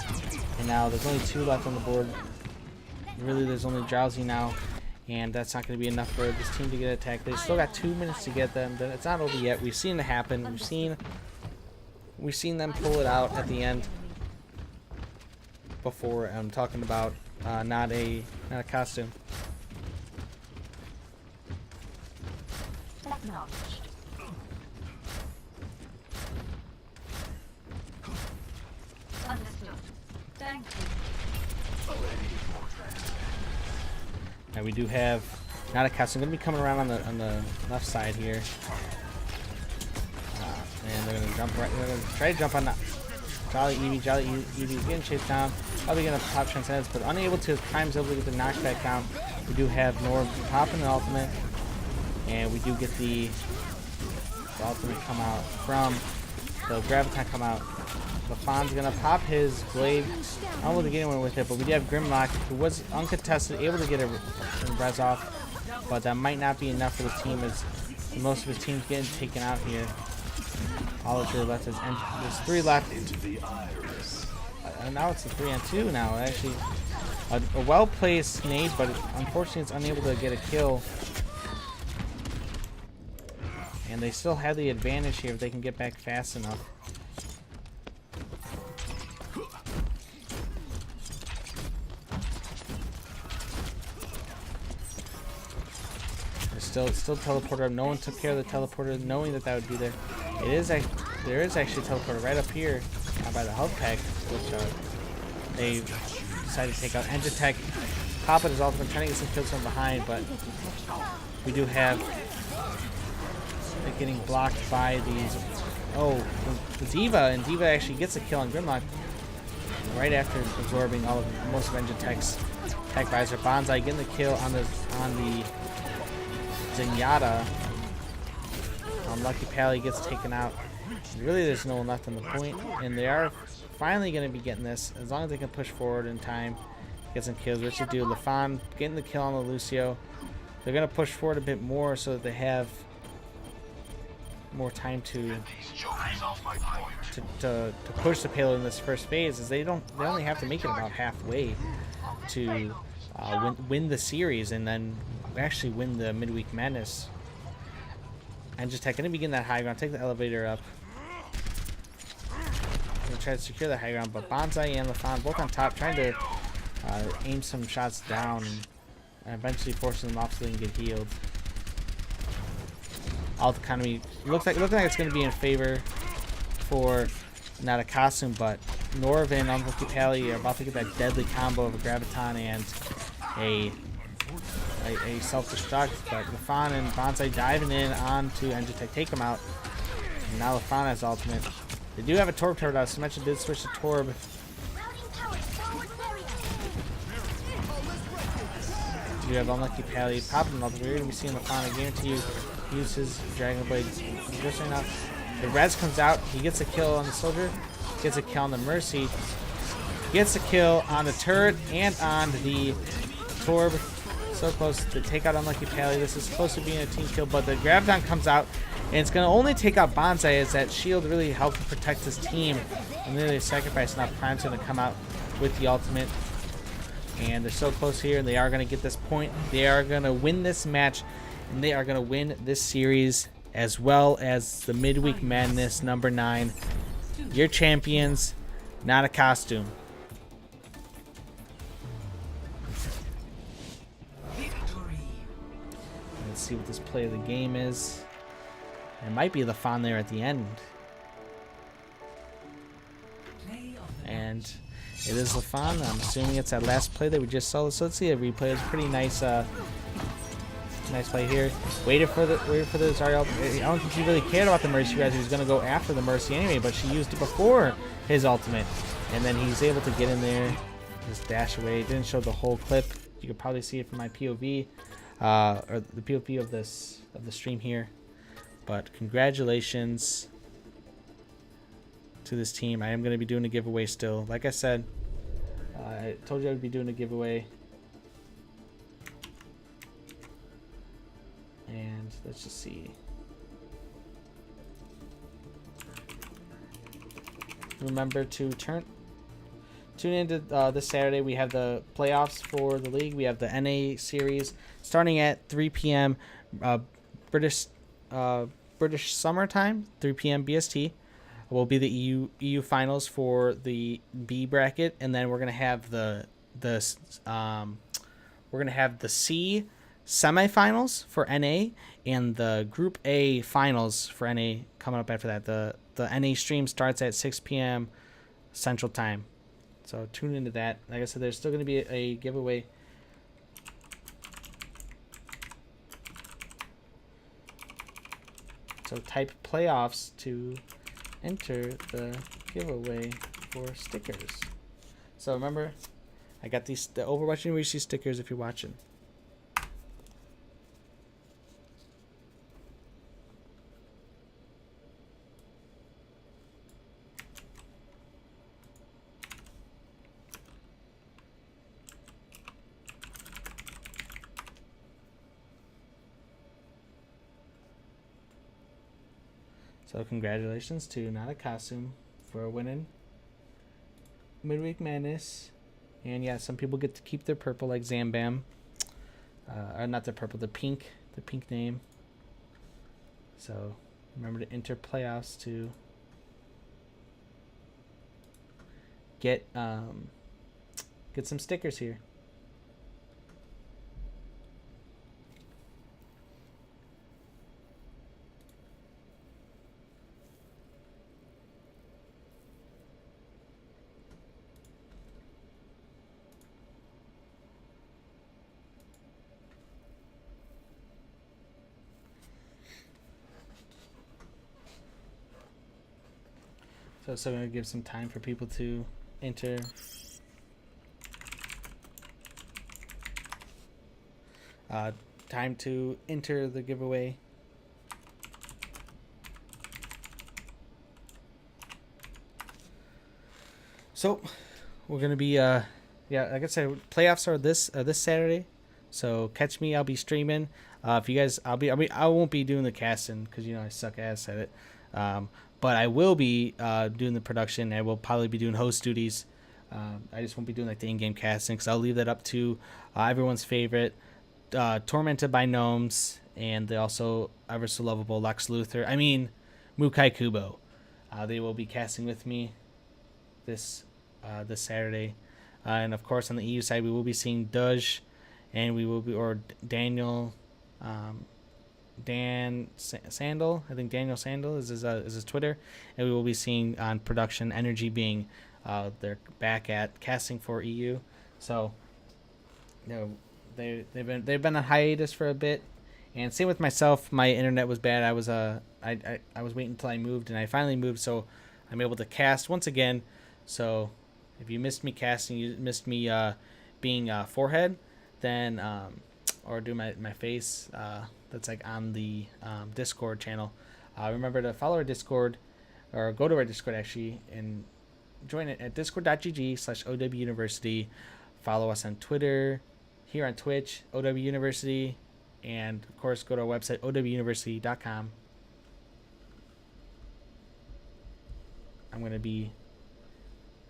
S1: and now there's only 2 left on the board. Really, there's only Drowsy now, and that's not going to be enough for this team to get attacked. They still got 2 minutes to get them. But it's not over yet. We've seen it happen. We've seen them pull it out at the end. Before I'm talking about not a costume.
S5: Understood. Thank you.
S1: Now we do have not a costume. Going to be coming around on the left side here, and they're going to jump right. They're going to try to jump on that. Jolly Eevee is getting chased down. Probably going to pop Transcendence, but unable to. Prime's able to get the knockback down. We do have Norb popping an ultimate, and we do get the ultimate come out from the Graviton come out. Lafon's going to pop his blade. Not able to get anyone with it, but we do have Grimlock, who was uncontested, able to get a res off, but that might not be enough for the team as most of his team's getting taken out here. All that's really left is there's 3 left. And now it's a 3-on-2 now. Actually, a well-placed nade, but unfortunately it's unable to get a kill. And they still have the advantage here if they can get back fast enough. There's still teleporter. No one took care of the teleporter, knowing that would be there. There is actually a teleporter right up here by the health pack, which they decided to take out. Enjetek popping his ultimate, trying to get some kills from behind, but we do have it getting blocked by these. Oh, the D.Va, and D.Va actually gets a kill on Grimlock right after absorbing most of Enjetek's attack visor. Bonsai getting the kill on the Zenyatta. Lucky Pally gets taken out. Really, there's no one left on the point, and they are finally going to be getting this as long as they can push forward in time. Get some kills. Richard do Lafon getting the kill on the Lucio. They're going to push forward a bit more so that they have more time to push the payload in this first phase, is they only have to make it about halfway to win the series, and then actually win the Midweek Madness. Enjetek gonna begin that high ground, take the elevator up. Gonna try to secure the high ground, but Bonsai and LaFon both on top, trying to aim some shots down and eventually forcing them off so they can get healed. Alt economy looking like it's going to be in favor for not a costume, but Norv and Unlucky Pally are about to get that deadly combo of a Graviton and a self-destruct, but LaFon and Bonsai diving in onto Enjetek, take him out. And now LaFon has ultimate. They do have a Torb turret out, so Symmetra did switch to Torb.
S2: Routing towers forward barrier.
S1: You have Unlucky Pally popping them up. We're going to be seeing LaFon, I guarantee you, use his Dragon Blade just right now. The Res comes out, he gets a kill on the Soldier, gets a kill on the Mercy, gets a kill on the turret and on the Torb. So close to take out Unlucky Pally. This is supposed to be a team kill, but the Graviton comes out, and it's going to only take out Bonsai, as that shield really helped protect his team. And then they sacrifice. Now Prime's going to come out with the ultimate. And they're so close here, and they are going to get this point. They are going to win this match, and they are going to win this series, as well as the Midweek Madness number 9. Your champions, not a costume. Let's see what this play of the game is. It might be LaFon there at the end. And it is LaFon. I'm assuming it's that last play that we just saw. So let's see a replay. It's a pretty nice nice play here. Waited for the Zarya. I don't think he really cared about the Mercy, guys. He was gonna go after the Mercy anyway, but she used it before his ultimate. And then he's able to get in there, just dash away. It didn't show the whole clip. You could probably see it from my POV. Or the POV of the stream here. But congratulations to this team. I am going to be doing a giveaway still. Like I said, I told you I would be doing a giveaway. And let's just see. Remember to tune into this Saturday. We have the playoffs for the league. We have the NA series starting at 3 p.m. British summer time, 3 p.m. BST. Will be the EU finals for the B bracket, and then we're gonna have the C semifinals for NA and the Group A finals for NA coming up after that. The NA stream starts at 6 p.m. Central Time. So tune into that. Like I said, there's still going to be a giveaway. So type playoffs to enter the giveaway for stickers. So remember, I got the Overwatch University stickers if you're watching. So congratulations to Not a Costume for winning Midweek Madness. And yeah, some people get to keep their purple like Zambam. Or not the purple, the pink name. So remember to enter playoffs to get some stickers here. So I'm going to give some time for people to enter. Time to enter the giveaway. So we're going to be, yeah, like I said, playoffs are this Saturday. So catch me. I'll be streaming. If you guys, I won't be doing the casting because I suck ass at it. But I will be doing the production. I will probably be doing host duties. I just won't be doing like the in-game casting because I'll leave that up to everyone's favorite, Tormented by Gnomes, and the also ever so lovable Lex Luthor. I mean, Mukai Kubo. They will be casting with me this Saturday, and of course on the EU side we will be seeing Dudge, and we will be Daniel, Dan Sandal. I think Daniel Sandal is his Twitter, and we will be seeing on production Energy being they're back at casting for EU. So they've been on hiatus for a bit, and same with myself. My internet was bad. I was waiting until I moved, and I finally moved, so I'm able to cast once again. So if you missed me casting, you missed me being forehead, then or do my face. That's like on the Discord channel. Remember to follow our Discord, or go to our Discord actually, and join it at discord.gg/OW University. Follow us on Twitter, here on Twitch, OW University, and of course go to our website, owuniversity.com. I'm going to be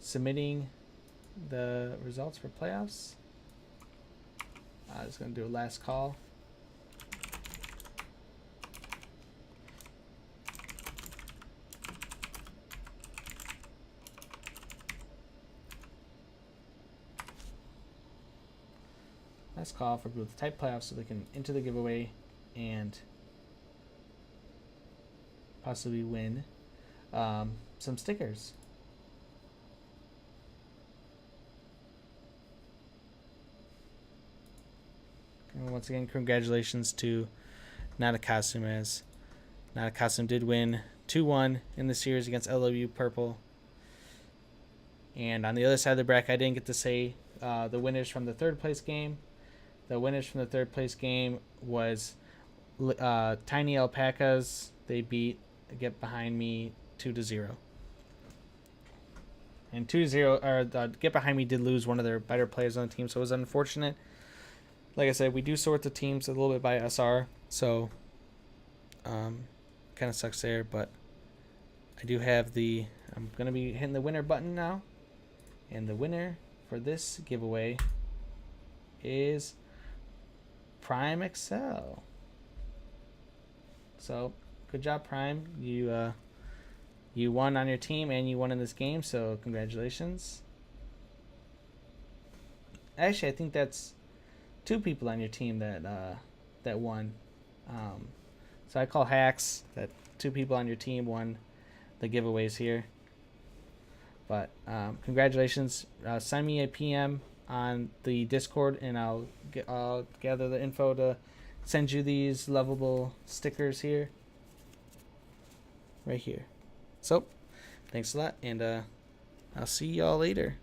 S1: submitting the results for playoffs. I'm just going to do a last call. Last call for people to type playoffs so they can enter the giveaway and possibly win some stickers. And once again, congratulations to Natakasim, as Natakasim did win 2-1 in the series against LOU Purple. And on the other side of the bracket, I didn't get to say the winners from the third place game. The winners from the third place game was Tiny Alpacas. They beat Get Behind Me 2-0. And 2-0, or Get Behind Me did lose one of their better players on the team, so it was unfortunate. Like I said, we do sort the teams a little bit by SR, so kind of sucks there, but I do have I'm going to be hitting the winner button now, and the winner for this giveaway is Prime Excel. So good job, Prime. You won on your team and you won in this game, so congratulations. Actually, I think that's 2 people on your team that won. So I call hacks that 2 people on your team won the giveaways here. But congratulations. Send me a PM on the Discord, and I'll gather the info to send you these lovable stickers here, right here. So thanks a lot, and I'll see y'all later.